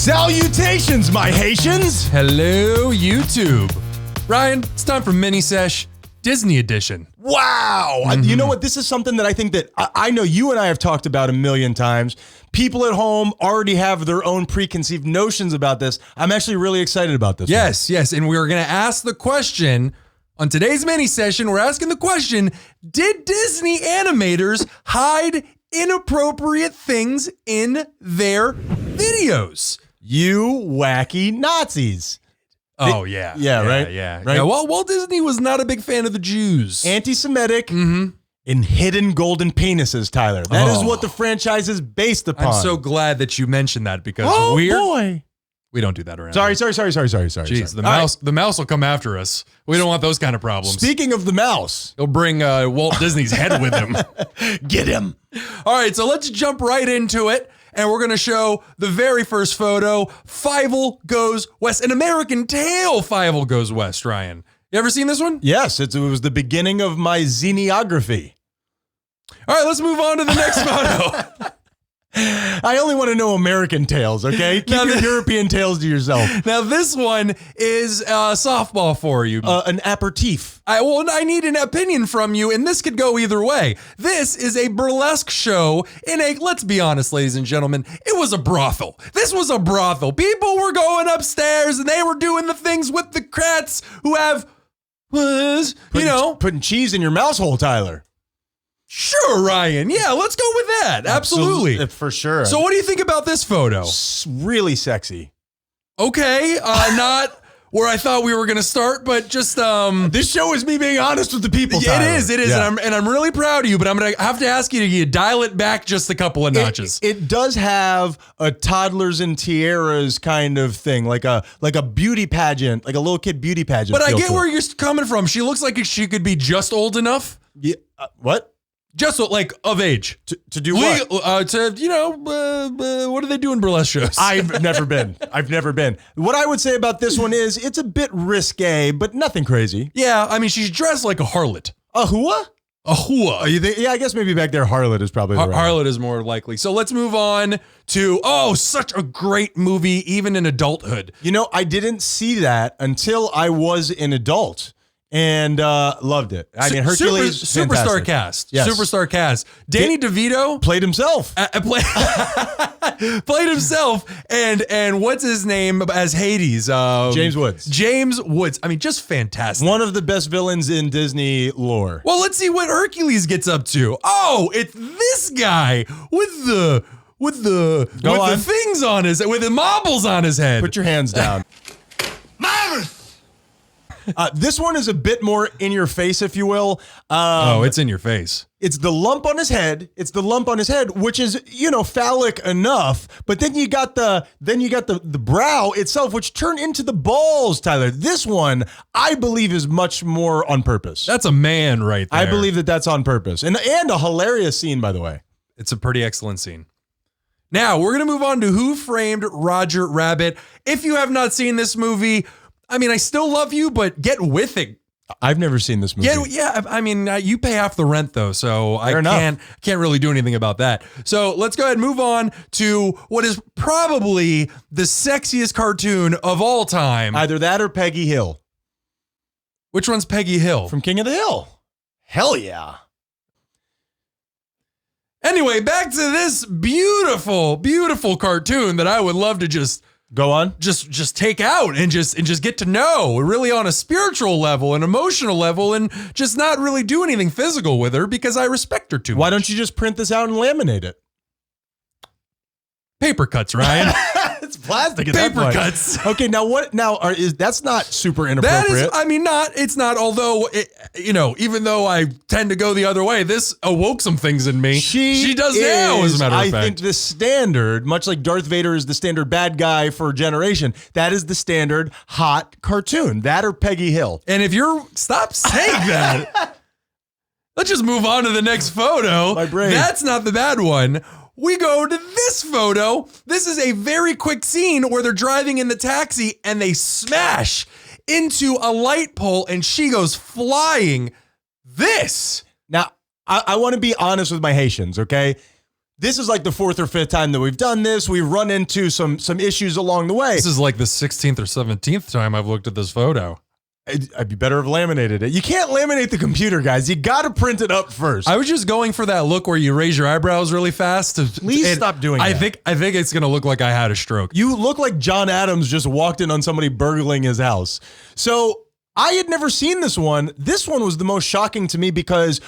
Salutations, my Haitians! Hello, YouTube. Ryan, it's time for Mini Sesh Disney Edition. Wow! You know what? This is something that I think that I know you and I have talked about a million times. People at home already have their own preconceived notions about this. I'm actually really excited about this. Yes, and we're going to ask the question on today's mini session. We're asking the question, did Disney animators hide inappropriate things in their videos? You wacky Nazis. Oh, yeah. Yeah, right? Yeah. Right? Well, Walt Disney was not a big fan of the Jews. Anti-Semitic and hidden golden penises, Tyler. That is what the franchise is based upon. I'm so glad that you mentioned that because boy. we don't do that around Sorry. here. Jeez, the mouse will come after us. We don't want those kind of problems. Speaking of the mouse. He'll bring Walt Disney's head with him. Get him. All right, so let's jump right into it. And we're going to show the very first photo, Fievel Goes West, an American Tail Fievel Goes West, Ryan. You ever seen this one? Yes, it was the beginning of my xeniography. All right, let's move on to the next photo. I only want to know American tales, okay? Keep your European tales to yourself. Now, this one is softball for you. An aperitif. I need an opinion from you, and this could go either way. This is a burlesque show in let's be honest, ladies and gentlemen, it was a brothel. This was a brothel. People were going upstairs, and they were doing the things with the crats who have, Putting cheese in your mouse hole, Tyler. Sure, Ryan. Yeah, let's go with that. Absolutely. For sure. So what do you think about this photo? Really sexy. Okay, not where I thought we were going to start, but just this show is me being honest with the people, Tyler. It is. Yeah. And I'm really proud of you, but I'm going to have to ask you to dial it back just a couple of notches. It does have a toddlers and tiaras kind of thing, like a beauty pageant, like a little kid beauty pageant. But I get where you're coming from. She looks like she could be just old enough. Yeah. What? Just like of age to do what? What do they do in burlesque shows? I've never been. What I would say about this one is it's a bit risque, but nothing crazy. Yeah, I mean she's dressed like a harlot. A hua? A hua. You think? Yeah, I guess maybe back there harlot is probably the right. Harlot is more likely. So let's move on to such a great movie, even in adulthood. You know, I didn't see that until I was an adult. And loved it. I mean, Hercules, superstar cast. Yes. Superstar cast. Danny DeVito played himself. Played himself, and what's his name as Hades? James Woods. James Woods. I mean, just fantastic. One of the best villains in Disney lore. Well, let's see what Hercules gets up to. Oh, it's this guy with the things on his with the marbles on his head. Put your hands down. Marvelous. This one is a bit more in your face, if you will. It's in your face. It's the lump on his head. Which is, phallic enough. But then you got the brow itself, which turned into the balls, Tyler. This one, I believe, is much more on purpose. That's a man right there. I believe that's on purpose. And a hilarious scene, by the way. It's a pretty excellent scene. Now, we're going to move on to Who Framed Roger Rabbit. If you have not seen this movie, I mean, I still love you, but get with it. I've never seen this movie. Yeah. I mean, you pay half the rent though, so I can't really do anything about that. So let's go ahead and move on to what is probably the sexiest cartoon of all time. Either that or Peggy Hill. Which one's Peggy Hill? From King of the Hill. Hell yeah. Anyway, back to this beautiful, beautiful cartoon that I would love to just go on. Just take out and just get to know really on a spiritual level, an emotional level, and just not really do anything physical with her because I respect her too much. Why don't you just print this out and laminate it? Paper cuts, Ryan. It's plastic at Paper that point. cuts. Okay, now what? That's not super inappropriate. It's not. Although, even though I tend to go the other way, this awoke some things in me. She does now, as a matter of fact. I think the standard, much like Darth Vader is the standard bad guy for a generation, that is the standard hot cartoon. That or Peggy Hill. And if stop saying that. Let's just move on to the next photo. My brain. That's not the bad one. We go to this photo. This is a very quick scene where they're driving in the taxi and they smash into a light pole and she goes flying. This. Now, I want to be honest with my Haitians, okay? This is like the 4th or 5th time that we've done this. We've run into some issues along the way. This is like the 16th or 17th time I've looked at this photo. I'd be better have laminated it. You can't laminate the computer, guys. You got to print it up first. I was just going for that look where you raise your eyebrows really fast. Please stop doing that. I think it's going to look like I had a stroke. You look like John Adams just walked in on somebody burgling his house. So I had never seen this one. This one was the most shocking to me because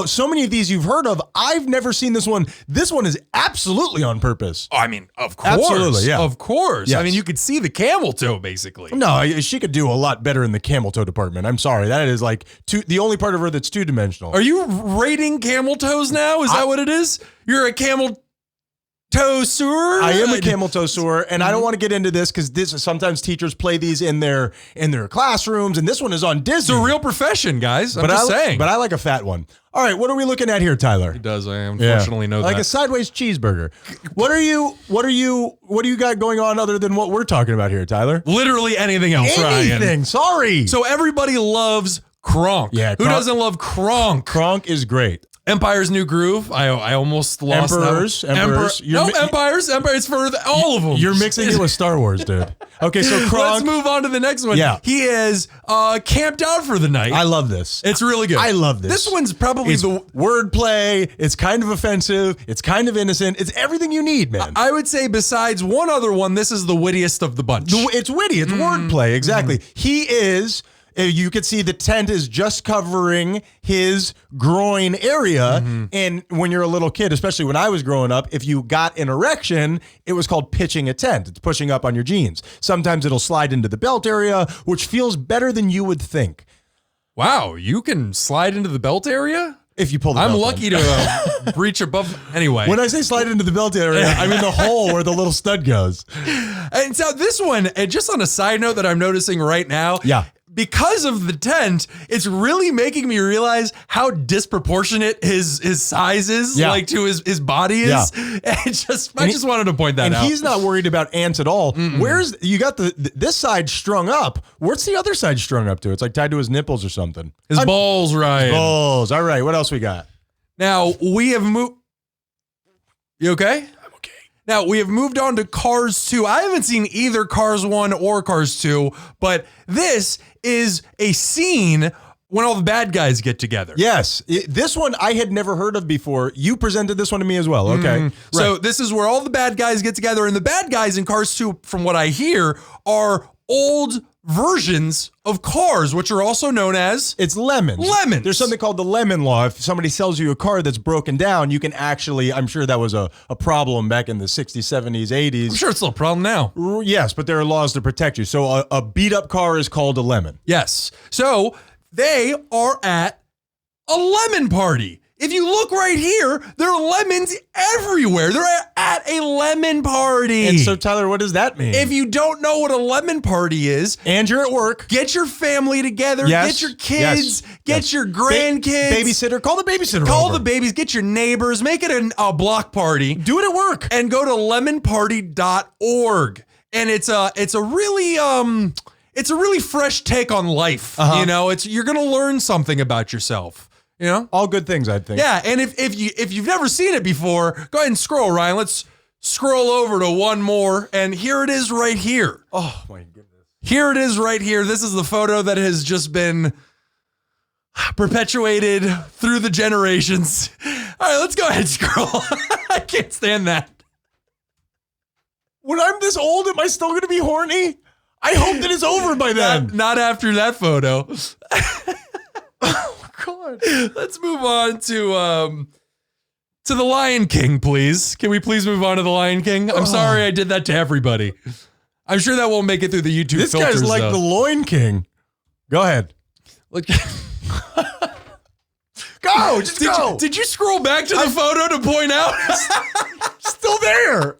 so many of these you've heard of. I've never seen this one. This one is absolutely on purpose. Oh, I mean, of course. Absolutely, yeah. Of course. Yes. I mean, you could see the camel toe, basically. No, she could do a lot better in the camel toe department. I'm sorry. That is like the only part of her that's two-dimensional. Are you rating camel toes now? Is that what it is? You're a camel toe sewer? I am a camel toe sewer, and I don't want to get into this because sometimes teachers play these in their classrooms, and this one is on Disney. It's a real profession, guys. I'm just saying. But I like a fat one. All right, what are we looking at here, Tyler? He does. I unfortunately know like that. a sideways cheeseburger. What do you got going on other than what we're talking about here, Tyler? Literally anything else, Ryan. Anything. Sorry. So everybody loves Kronk. Yeah, Who doesn't love Kronk? Kronk is great. Empire's New Groove. I almost lost Emperors. that. Emperors. Empires. Empires for all of them. You're mixing it with Star Wars, dude. Okay, so Kronk. Let's move on to the next one. Yeah. He is camped out for the night. I love this. It's really good. I love this. This one's probably It's wordplay. It's kind of offensive. It's kind of innocent. It's everything you need, man. I would say besides one other one, this is the wittiest of the bunch. It's witty. It's wordplay. Exactly. He is. You could see the tent is just covering his groin area. And when you're a little kid, especially when I was growing up, if you got an erection, it was called pitching a tent. It's pushing up on your jeans. Sometimes it'll slide into the belt area, which feels better than you would think. Wow, you can slide into the belt area? If you pull the I'm belt lucky in. to reach above. Anyway. When I say slide into the belt area, I mean the hole where the little stud goes. And so this one, and just on a side note that I'm noticing right now. Yeah. Because of the tent, it's really making me realize how disproportionate his size is, Yeah. like to his body is. Yeah. And I just wanted to point that And out. he's not worried about ants at all. Where's you got this side strung up? What's the other side strung up to? It's like tied to his nipples or something. His balls, Ryan. Balls. All right. What else we got? Now we have moved. You okay? I'm okay. Now we have moved on to Cars 2. I haven't seen either Cars 1 or Cars 2, but this is a scene when all the bad guys get together. Yes. This one I had never heard of before. You presented this one to me as well. Okay. So this is where all the bad guys get together, and the bad guys in Cars 2, from what I hear, are old versions of cars, which are also known as It's lemons. Lemons. There's something called the lemon law. If somebody sells you a car that's broken down, you can actually, I'm sure that was a problem back in the 60s, 70s, 80s. I'm sure it's still a problem now. Yes, but there are laws to protect you. So a beat up car is called a lemon. Yes. So they are at a lemon party. If you look right here, there are lemons everywhere. They're at a lemon party. And so, Tyler, what does that mean? if you don't know what a lemon party is, and you're at work. get your family together, Yes. get your kids, Yes. get Yes. your grandkids. Babysitter. Call the babysitter. Call over. the babies, get your neighbors, make it a block party, Do it at work. and go to lemonparty.org. And it's a really fresh take on life. You know, you're gonna learn something about yourself. You know? All good things, I think. Yeah, and if you've never seen it before, go ahead and scroll, Ryan. Let's scroll over to one more, and here it is right here. Oh, my goodness. Here it is right here. This is the photo that has just been perpetuated through the generations. All right, let's go ahead and scroll. I can't stand that. When I'm this old, am I still going to be horny? I hope that it's over by then. Not after that photo. Oh, God. Let's move on to the Lion King, please. Can we please move on to the Lion King? I'm sorry I did that to everybody. I'm sure that won't make it through the YouTube This filters, guy's like though. the Loin King. Go ahead. Look- Go. Just go. Did you scroll back to the photo to point out? Still there.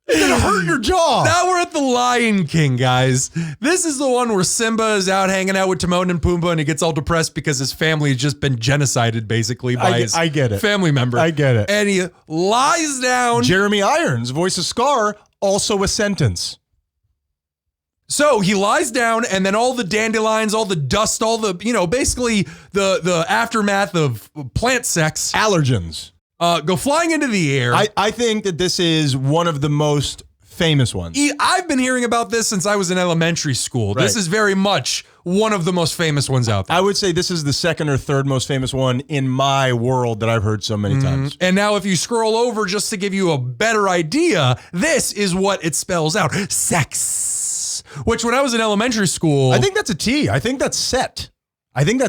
It's going to hurt your jaw. Now we're at the Lion King, guys. This is the one where Simba is out hanging out with Timon and Pumbaa, and he gets all depressed because his family has just been genocided, basically, by his I get it. family member. I get it. And he lies down. Jeremy Irons, voice of Scar, also a sentence. So he lies down, and then all the dandelions, all the dust, all the, basically the aftermath of plant sex. Allergens. go flying into the air. I think that this is one of the most famous ones. I've been hearing about this since I was in elementary school. This Right. is very much one of the most famous ones out there. I would say this is the second or third most famous one in my world that I've heard so many times. And now if you scroll over just to give you a better idea, this is what it spells out. Sex. Which when I was in elementary school, I think that's a T. I think that's set. I think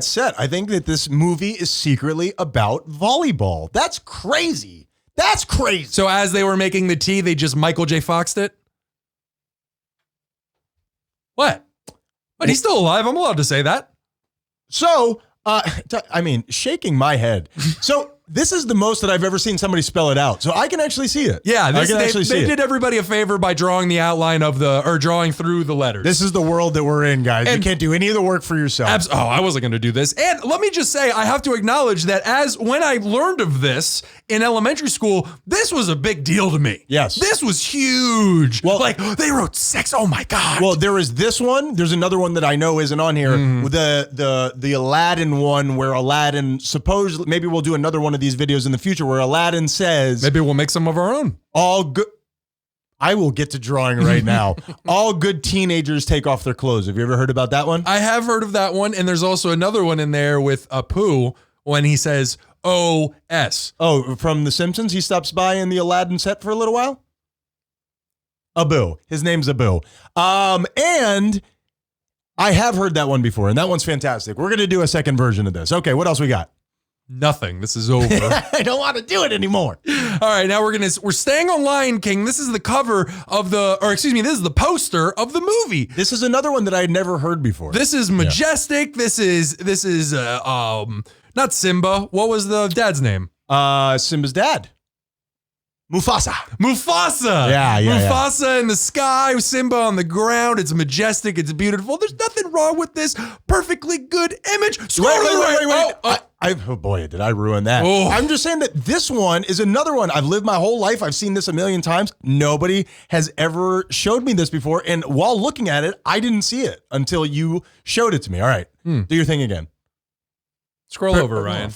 that this movie is secretly about volleyball. That's crazy. That's crazy. so as they were making the tea, they just Michael J. Foxed it. What? But he's still alive. I'm allowed to say that. So, shaking my head. So this is the most that I've ever seen somebody spell it out. So I can actually see it. Yeah, I can actually see they it. did everybody a favor by drawing the outline of drawing through the letters. This is the world that we're in, guys. You And- can't do any of the work for yourself. I wasn't going to do this. And let me just say, I have to acknowledge that when I learned of this in elementary school, this was a big deal to me. Yes. This was huge. Well- like they wrote sex. Oh my God. Well, there is this one. There's another one that I know isn't on here. The Aladdin one, where Aladdin supposedly, maybe we'll do another one of these videos in the future, where Aladdin says, maybe we'll make some of our own. all good. I will get to drawing right now. All good teenagers take off their clothes. Have you ever heard about that one? I have heard of that one. And there's also another one in there with Apu when he says OS. Oh, from The Simpsons, he stops by in the Aladdin set for a little while. Abu. His name's Abu. And I have heard that one before, and that one's fantastic. We're going to do a second version of this. Okay, what else we got? Nothing. This is over. I don't want to do it anymore. All right, now we're staying on Lion King. This is the cover of this is the poster of the movie. This is another one that I had never heard before. This is majestic. This is not Simba. What was the dad's name? Simba's dad. Mufasa. Mufasa. Yeah. Mufasa in the sky, Simba on the ground. It's majestic. It's beautiful. There's nothing wrong with this. Perfectly good image. Scroll to the right. Oh boy, did I ruin that. Oh. I'm just saying that this one is another one. I've lived my whole life. I've seen this a million times. Nobody has ever showed me this before. And while looking at it, I didn't see it until you showed it to me. All right. Do your thing again. Scroll over, Ryan.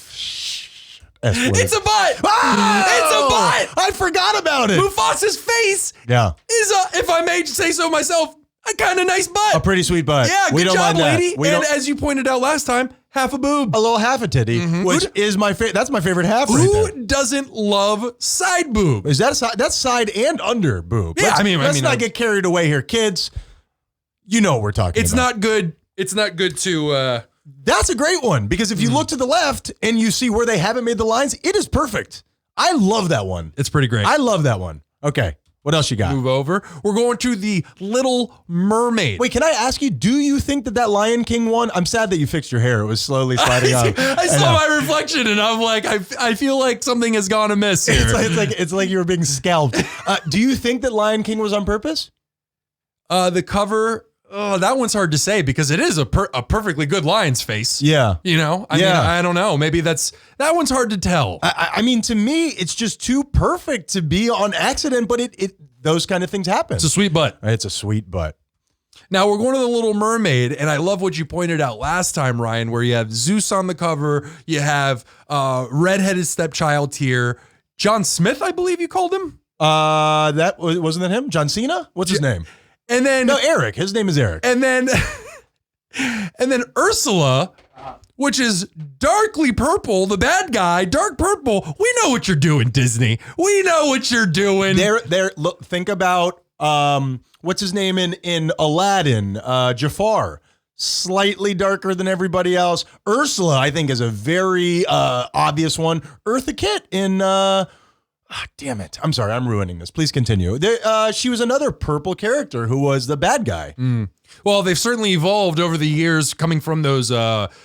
S-word. It's a butt. Oh! It's a butt. I forgot about it. Mufasa's face Yeah. is if I may say so myself, a kind of nice butt. A pretty sweet butt. Yeah, good we don't job, mind that. lady. We And don't, as you pointed out last time, half a boob. a little half a titty, which is my favorite. That's my favorite half right there. Who doesn't love side boob? Is that side? That's side and under boob. Yeah, let's not get carried away here, kids. You know what we're talking It's about. not good. It's not good to. That's a great one because if you look to the left and you see where they haven't made the lines, it is perfect. I love that one. It's pretty great. I love that one. Okay, what else you got? Move over. We're going to the Little Mermaid. Wait, can I ask you? Do you think that Lion King one? I'm sad that you fixed your hair. It was slowly sliding on. I saw my reflection and I'm like, I feel like something has gone amiss here. It's like you were being scalped. Do you think that Lion King was on purpose? The cover. Oh, that one's hard to say because it is a perfectly good lion's face. Yeah. You know, I mean, I don't know. Maybe that one's hard to tell. I mean, to me, it's just too perfect to be on accident, but it those kind of things happen. It's a sweet butt. It's a sweet butt. Now we're going to the Little Mermaid, and I love what you pointed out last time, Ryan, where you have Zeus on the cover, you have redheaded stepchild here, John Smith, I believe you called him. That wasn't that him? John Cena? What's his name? And then No, Eric. His name is Eric. and then Ursula, which is darkly purple, the bad guy, dark purple. We know what you're doing, Disney. We know what you're doing. Look, think about what's his name in Aladdin? Jafar. Slightly darker than everybody else. Ursula, I think, is a very obvious one. Eartha Kitt in damn it. I'm sorry, I'm ruining this. Please continue. She was another purple character who was the bad guy. Well, they've certainly evolved over the years, coming from those,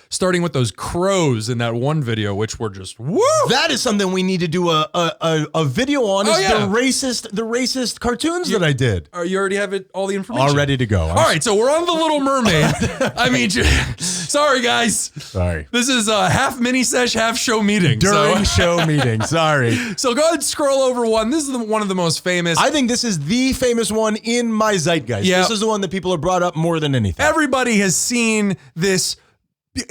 starting with those crows in that one video, which were just woo. That is something we need to do a video on. Is yeah. the racist cartoons that I did. You already have it, all the information. All ready to go. All right, so we're on the Little Mermaid. I mean, sorry guys. Sorry. This is a half mini sesh, half show meeting. During show meeting. Sorry. So go ahead and scroll over one. This is one of the most famous. I think this is the famous one in my zeitgeist. Yeah. This is the one that people have brought up more than anything. Everybody has seen this.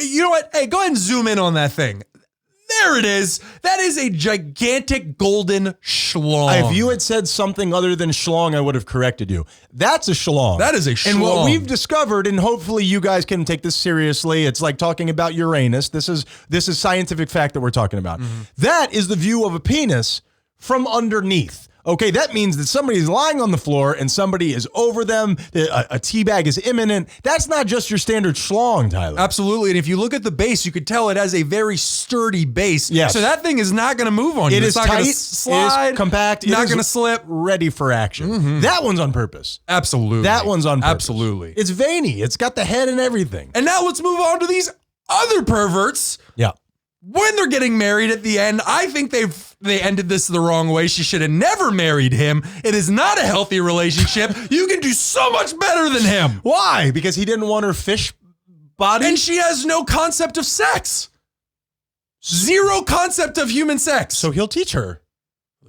You know what? Hey, go ahead and zoom in on that thing. There it is. That is a gigantic golden schlong. If you had said something other than schlong, I would have corrected you. That's a schlong. That is a schlong. And what we've discovered, and hopefully you guys can take this seriously, it's like talking about Uranus. This is scientific fact that we're talking about. That is the view of a penis from underneath. Okay, that means that somebody's lying on the floor and somebody is over them. A teabag is imminent. That's not just your standard schlong, Tyler. Absolutely. And if you look at the base, you could tell it has a very sturdy base. Yes. So that thing is not going to move on you. It It's is not tight, going it to is slide. compact, it Not is going to slip. ready for action. That one's on purpose. Absolutely. That one's on purpose. Absolutely. It's veiny. It's got the head and everything. And now let's move on to these other perverts. Yeah. When they're getting married at the end, I think they ended this the wrong way. She should have never married him. It is not a healthy relationship. You can do so much better than him. Why? Because he didn't want her fish body? And she has no concept of sex. Zero concept of human sex. So he'll teach her.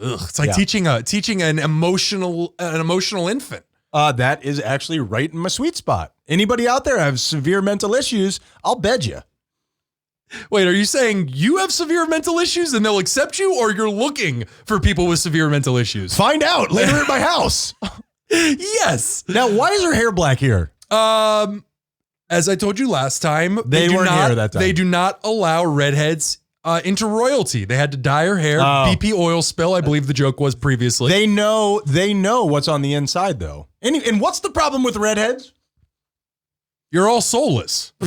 Ugh, it's like Yeah. teaching an emotional infant. That is actually right in my sweet spot. Anybody out there have severe mental issues, I'll bed you. Wait, are you saying you have severe mental issues and they'll accept you, or you're looking for people with severe mental issues? Find out later at my house. Yes. Now, why is her hair black here? As I told you last time, They weren't here that time. They do not allow redheads into royalty. They had to dye her hair. Oh. BP oil spill, I believe the joke was previously. They know what's on the inside, though. And what's the problem with redheads? You're all soulless. I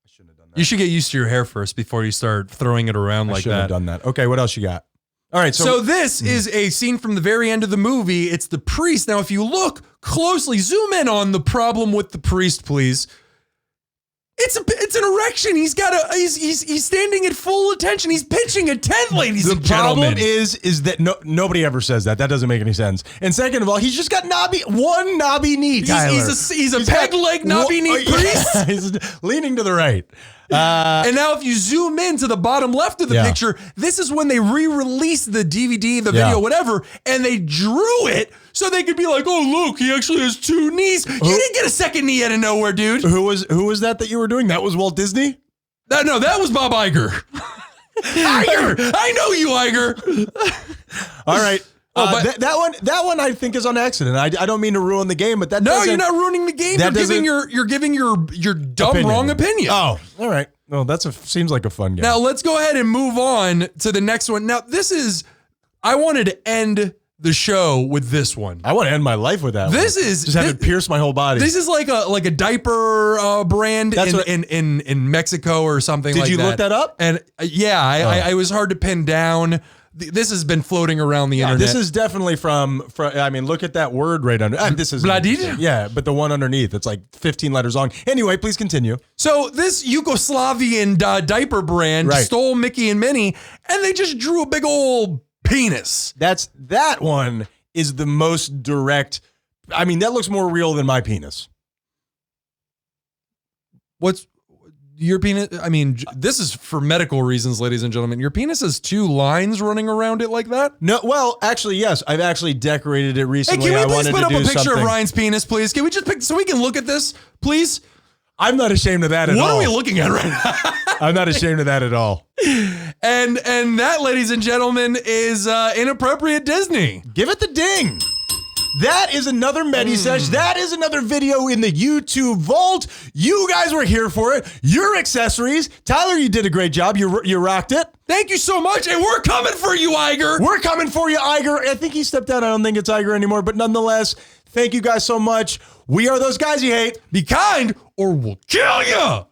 shouldn't have done that. You should get used to your hair first before you start throwing it around I like shouldn't have that. done that. Okay, what else you got? All right, So this is a scene from the very end of the movie. It's the priest. Now, if you look closely, zoom in on the problem with the priest, please. It's an erection. He's he's standing at full attention. He's pitching a tent, ladies and the problem gentlemen. is that nobody ever says that. That doesn't make any sense. And second of all, he's just got one knobby knee, Tyler. He's a peg leg knobby knee priest. Yeah, he's leaning to the right. And now if you zoom in to the bottom left of the Yeah. picture, this is when they re-released the DVD, the video, whatever, and they drew it so they could be like, oh, look, he actually has two knees. You didn't get a second knee out of nowhere, dude. Who was that you were doing? That was Walt Disney? No, that was Bob Iger. Iger! I know you, Iger. All right. Oh, but- that one I think is on accident. I don't mean to ruin the game, but that No, doesn't- you're not ruining the game. that You're giving your dumb wrong opinion. Oh, all right. Well, seems like a fun game. Now let's go ahead and move on to the next one. Now I wanted to end the show with this one. I want to end my life with that. This one. is- just have this- it pierce my whole body. This is like a diaper brand That's what- in Mexico or something Did like that. you look that up? And I was hard to pin down. This has been floating around the internet. This is definitely from. I mean, look at that word right under. This is Bladid? Yeah, but the one underneath, it's like 15 letters long. Anyway, please continue. So this Yugoslavian diaper brand Right. stole Mickey and Minnie, and they just drew a big old penis. That one is the most direct. I mean, that looks more real than my penis. What's your penis? I mean, this is for medical reasons, ladies and gentlemen. Your penis has two lines running around it like that? No, well, actually, yes. I've actually decorated it Hey, recently. can we I please wanted put to up do a picture something. of Ryan's penis, please? Can we just pick so we can look at this, please? I'm not ashamed of that at What all. are we looking at right now? I'm not ashamed of that at all. And that, ladies and gentlemen, is inappropriate Disney. Give it the ding. That is another Medi-Sesh. That is another video in the YouTube vault. You guys were here for it. Your accessories. Tyler, you did a great job. You rocked it. Thank you so much, and we're coming for you, Iger. We're coming for you, Iger. I think he stepped out. I don't think it's Iger anymore, but nonetheless, thank you guys so much. We are those guys you hate. Be kind, or we'll kill you.